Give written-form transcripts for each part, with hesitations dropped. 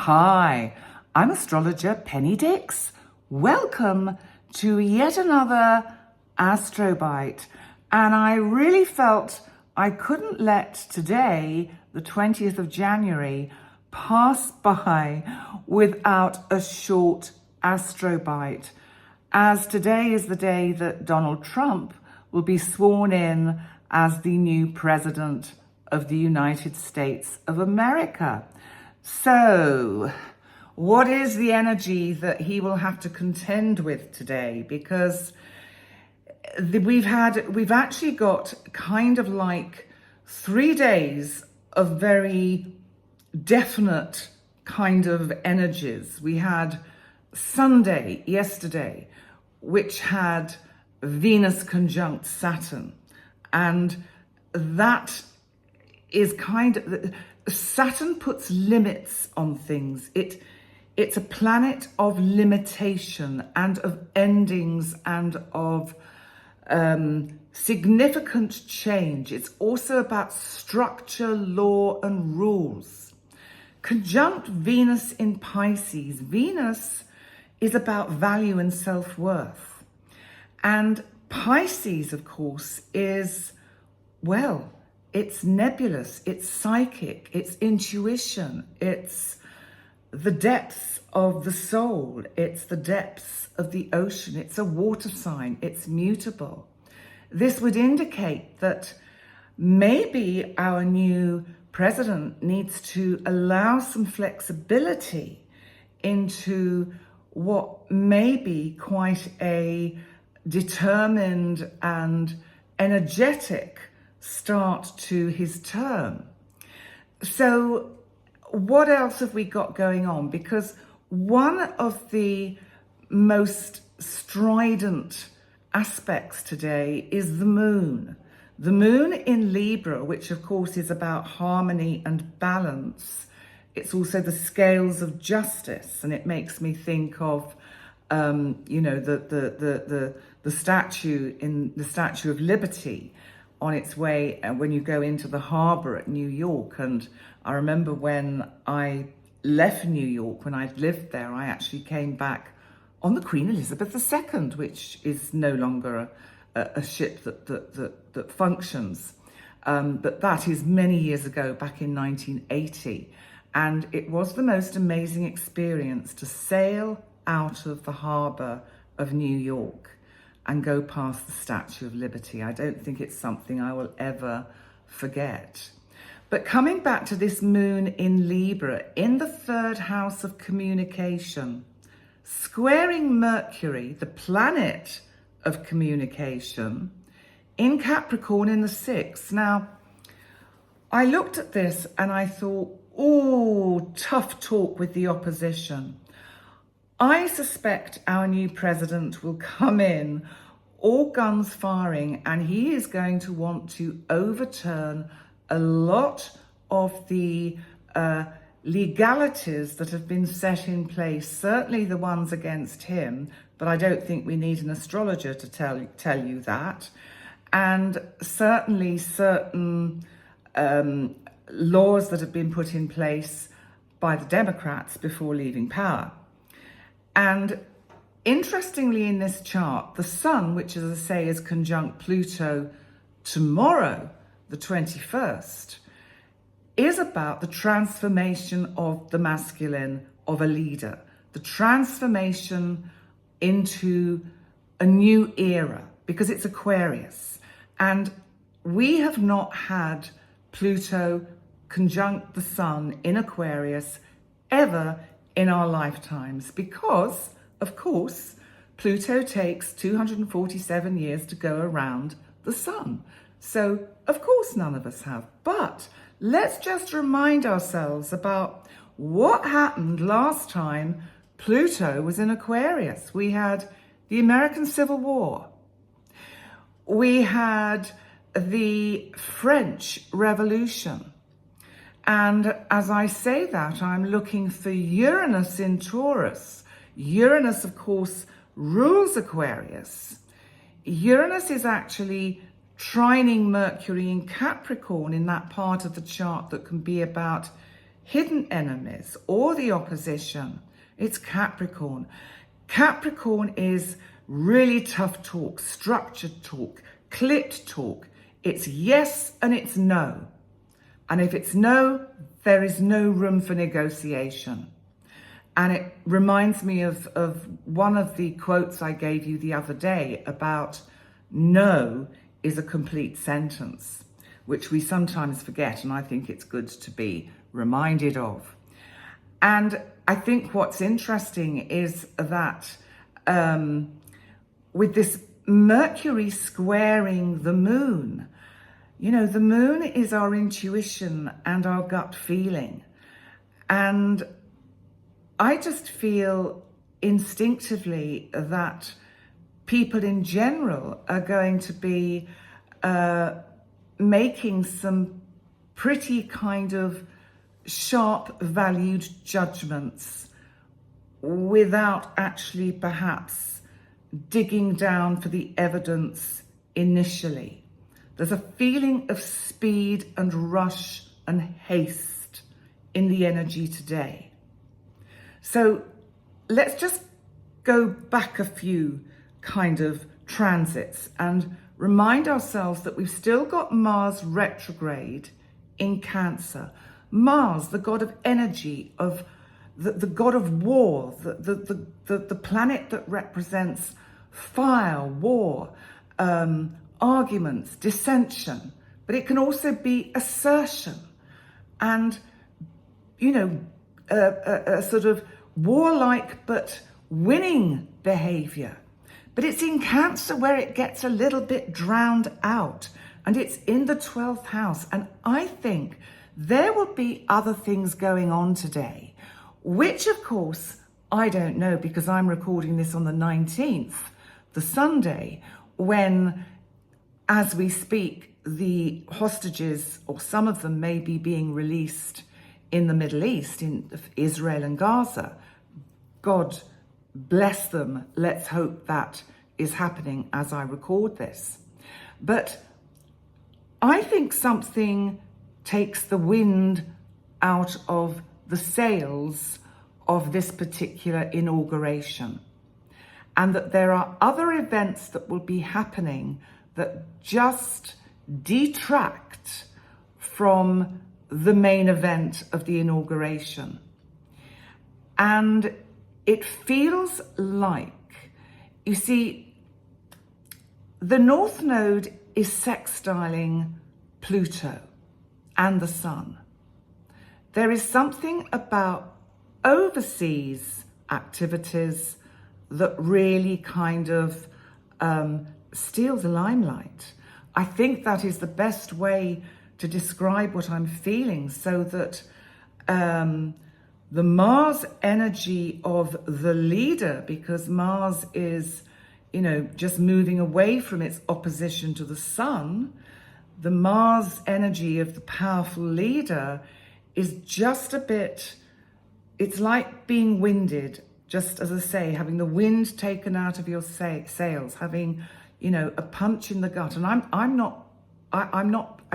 Hi, I'm astrologer Penny Dix. Welcome to yet another Astrobite. And I really felt I couldn't let today, the 20th of January, pass by without a short Astrobite, as today is the day that Donald Trump will be sworn in as the new president of the United States of America. So, what is the energy that he will have to contend with today? Because we've actually got kind of like 3 days of very definite kind of energies. We had Sunday yesterday, which had Venus conjunct Saturn, and that is kind of, Saturn puts limits on things. It's a planet of limitation and of endings and of significant change. It's also about structure, law, and rules. Conjunct Venus in Pisces. Venus is about value and self-worth. And Pisces, of course, is, well, it's nebulous, it's psychic, it's intuition, it's the depths of the soul, it's the depths of the ocean, it's a water sign, it's mutable. This would indicate that maybe our new president needs to allow some flexibility into what may be quite a determined and energetic start to his term. So what else have we got going on? Because one of the most strident aspects today is the moon. The moon in Libra, which of course is about harmony and balance. It's also the scales of justice, and it makes me think of the statue in the Statue of Liberty on its way when you go into the harbour at New York. And I remember when I left New York, when I'd lived there, I actually came back on the Queen Elizabeth II, which is no longer a ship that functions. But that is many years ago, back in 1980. And it was the most amazing experience to sail out of the harbour of New York and go past the Statue of Liberty. I don't think it's something I will ever forget. But coming back to this moon in Libra, in the 3rd house of communication, squaring Mercury, the planet of communication, in Capricorn in the 6th. Now, I looked at this and I thought, oh, tough talk with the opposition. I suspect our new president will come in all guns firing, and he is going to want to overturn a lot of the legalities that have been set in place, certainly the ones against him, but I don't think we need an astrologer to tell you that, and certainly certain laws that have been put in place by the Democrats before leaving power. And interestingly, in this chart, the Sun, which, as I say, is conjunct Pluto tomorrow, the 21st, is about the transformation of the masculine, of a leader, the transformation into a new era, because it's Aquarius. And we have not had Pluto conjunct the Sun in Aquarius ever in our lifetimes, because, of course, Pluto takes 247 years to go around the Sun. So, of course, none of us have. But let's just remind ourselves about what happened last time Pluto was in Aquarius. We had the American Civil War. We had the French Revolution. And as I say that, I'm looking for Uranus in Taurus. Uranus, of course, rules Aquarius. Uranus is actually trining Mercury in Capricorn in that part of the chart that can be about hidden enemies or the opposition, it's Capricorn. Capricorn is really tough talk, structured talk, clipped talk. It's yes and it's no. And if it's no, there is no room for negotiation. And it reminds me of one of the quotes I gave you the other day about no is a complete sentence, which we sometimes forget, and I think it's good to be reminded of. And I think what's interesting is that with this Mercury squaring the moon, you know, the moon is our intuition and our gut feeling. And I just feel instinctively that people in general are going to be making some pretty kind of sharp valued judgments without actually perhaps digging down for the evidence initially. There's a feeling of speed and rush and haste in the energy today. So let's just go back a few kind of transits and remind ourselves that we've still got Mars retrograde in Cancer. Mars, the god of energy, of the god of war, the planet that represents fire, war, arguments, dissension, but it can also be assertion and, you know, a sort of warlike but winning behavior. But it's in Cancer where it gets a little bit drowned out, and it's in the 12th house. And I think there will be other things going on today, which of course I don't know, because I'm recording this on the 19th, the Sunday, when, as we speak, the hostages, or some of them, may be being released in the Middle East, in Israel and Gaza. God bless them. Let's hope that is happening as I record this. But I think something takes the wind out of the sails of this particular inauguration, and that there are other events that will be happening that just detract from the main event of the inauguration. And it feels like, you see, the North Node is sextiling Pluto and the Sun. There is something about overseas activities that really kind of steal the limelight. I think that is the best way to describe what I'm feeling, so that the Mars energy of the leader, because Mars is, you know, just moving away from its opposition to the Sun, the Mars energy of the powerful leader is just a bit, it's like being winded, just as I say, having the wind taken out of your sails, having, you know, a punch in the gut. And I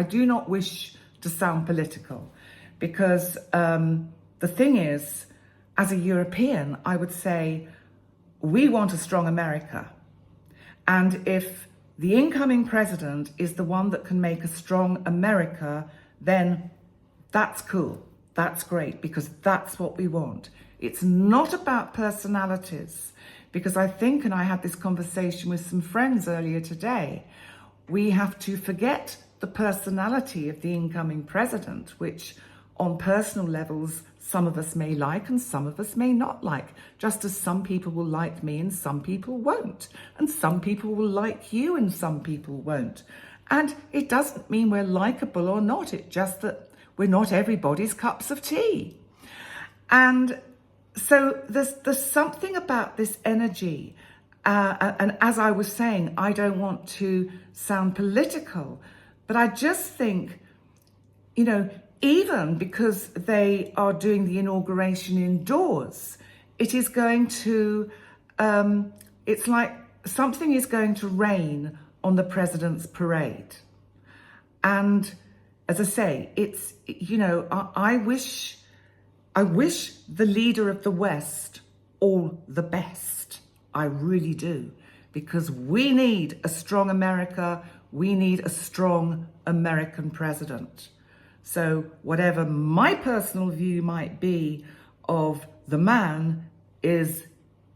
do not wish to sound political, because the thing is, as a European, I would say we want a strong America. And if the incoming president is the one that can make a strong America, then that's cool. That's great, because that's what we want. It's not about personalities, because I think, and I had this conversation with some friends earlier today, we have to forget the personality of the incoming president, which on personal levels, some of us may like and some of us may not like, just as some people will like me and some people won't, and some people will like you and some people won't. And it doesn't mean we're likable or not, it's just that we're not everybody's cups of tea. And so there's something about this energy, and as I was saying, I don't want to sound political, but I just think, you know, even because they are doing the inauguration indoors, it is going to, it's like something is going to rain on the president's parade. And as I say, it's, you know, I wish I wish the leader of the West all the best. I really do, because we need a strong America. We need a strong American president. So whatever my personal view might be of the man is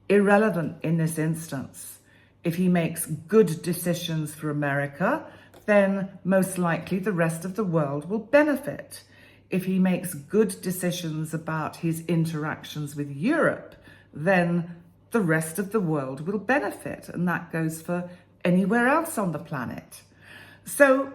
irrelevant in this instance. If he makes good decisions for America, then most likely the rest of the world will benefit. If he makes good decisions about his interactions with Europe, then the rest of the world will benefit. And that goes for anywhere else on the planet. So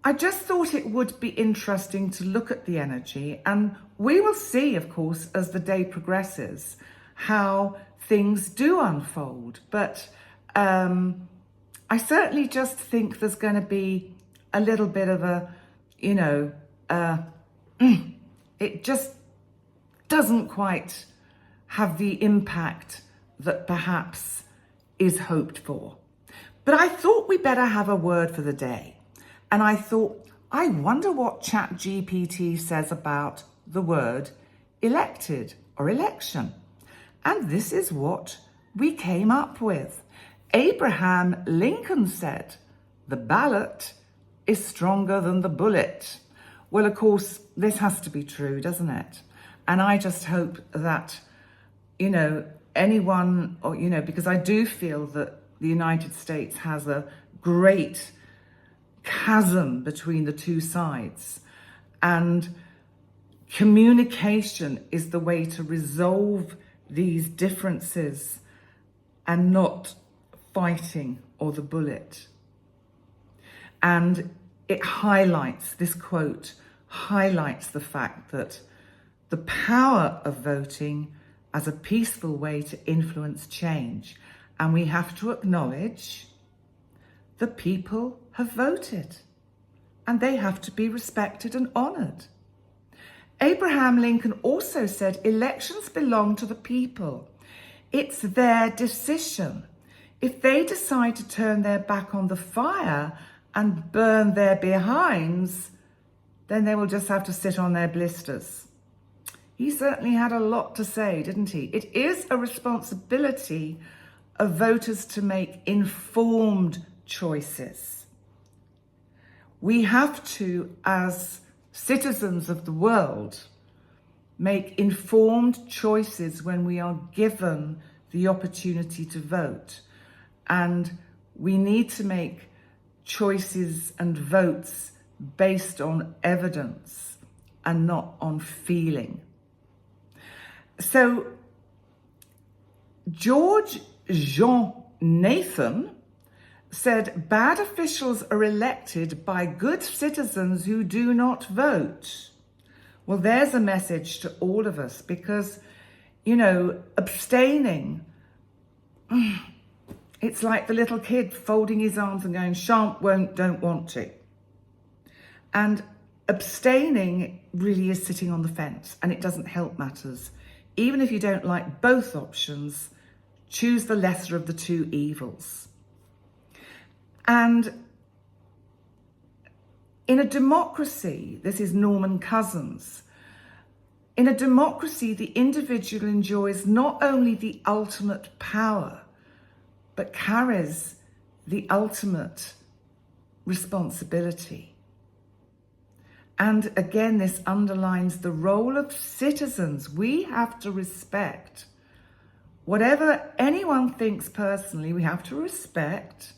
I just thought it would be interesting to look at the energy, and we will see, of course, as the day progresses, how things do unfold. But I certainly just think there's going to be a little bit of a, it just doesn't quite have the impact that perhaps is hoped for. But I thought we better have a word for the day. And I thought, I wonder what ChatGPT says about the word elected or election. And this is what we came up with. Abraham Lincoln said, "The ballot is stronger than the bullet." Well, of course, this has to be true, doesn't it? And I just hope that, anyone, or, because I do feel that the United States has a great chasm between the two sides, and communication is the way to resolve these differences and not fighting or the bullet. And it highlights, this quote highlights the fact that the power of voting as a peaceful way to influence change. And we have to acknowledge the people have voted and they have to be respected and honoured. Abraham Lincoln also said elections belong to the people. It's their decision. If they decide to turn their back on the fire and burn their behinds, then they will just have to sit on their blisters. He certainly had a lot to say, didn't he? It is a responsibility of voters to make informed choices. We have to, as citizens of the world, make informed choices when we are given the opportunity to vote. And we need to make choices and votes based on evidence and not on feeling. So George Jean Nathan said, "Bad officials are elected by good citizens who do not vote." Well, there's a message to all of us, because, abstaining, it's like the little kid folding his arms and going, shan't, won't, don't want to. And abstaining really is sitting on the fence, and it doesn't help matters. Even if you don't like both options, choose the lesser of the two evils. And in a democracy, this is Norman Cousins, in a democracy, the individual enjoys not only the ultimate power, but carries the ultimate responsibility. And again, this underlines the role of citizens. We have to respect whatever anyone thinks personally. We have to respect.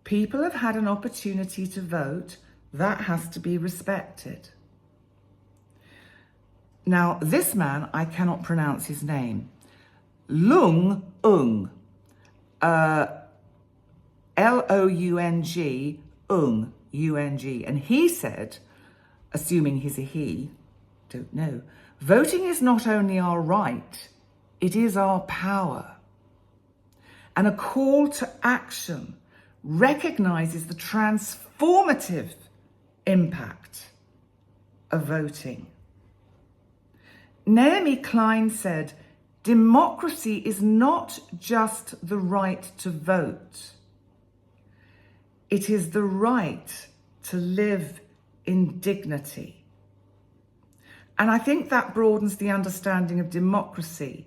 People have had an opportunity to vote. That has to be respected. Now, this man, I cannot pronounce his name. Lung Ung. L-O-U-N-G, Ung, U-N-G. And he said, assuming he's a he, don't know, voting is not only our right, it is our power. And a call to action recognises the transformative impact of voting. Naomi Klein said, democracy is not just the right to vote. It is the right to live in dignity. And I think that broadens the understanding of democracy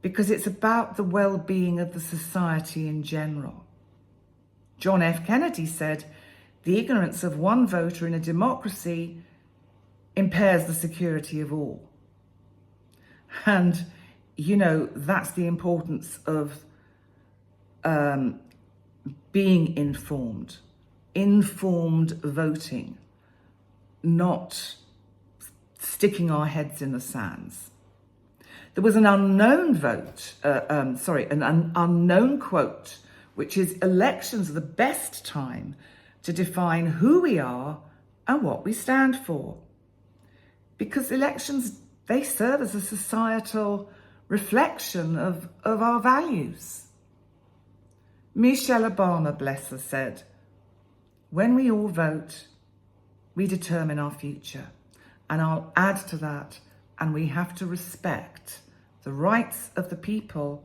because it's about the well-being of the society in general. John F. Kennedy said, "The ignorance of one voter in a democracy impairs the security of all." And, you know, that's the importance of being informed voting, not sticking our heads in the sands. There was an unknown unknown quote, which is, "Elections are the best time to define who we are and what we stand for." Because elections, they serve as a societal reflection of our values. Michelle Obama, bless her, said, "When we all vote, we determine our future." And I'll add to that, and we have to respect the rights of the people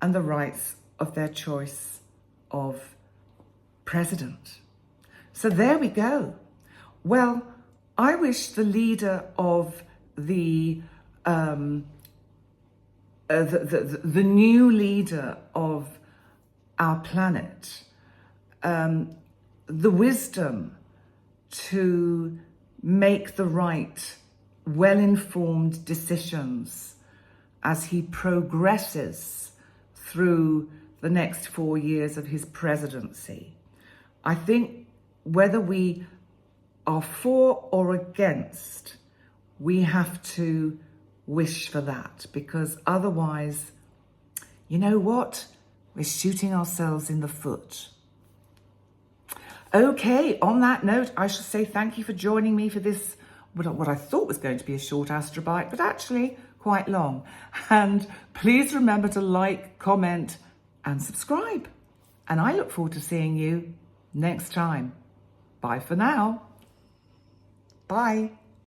and the rights of their choice of president. So there we go. Well, I wish the leader of the new leader of our planet the wisdom to make the right, well-informed decisions as he progresses through the next 4 years of his presidency. I think whether we are for or against, we have to wish for that, because otherwise, you know what? We're shooting ourselves in the foot. Okay, on that note, I shall say thank you for joining me for this, what I thought was going to be a short Astrobite, but actually quite long. And please remember to like, comment, and subscribe. And I look forward to seeing you next time. Bye for now. Bye.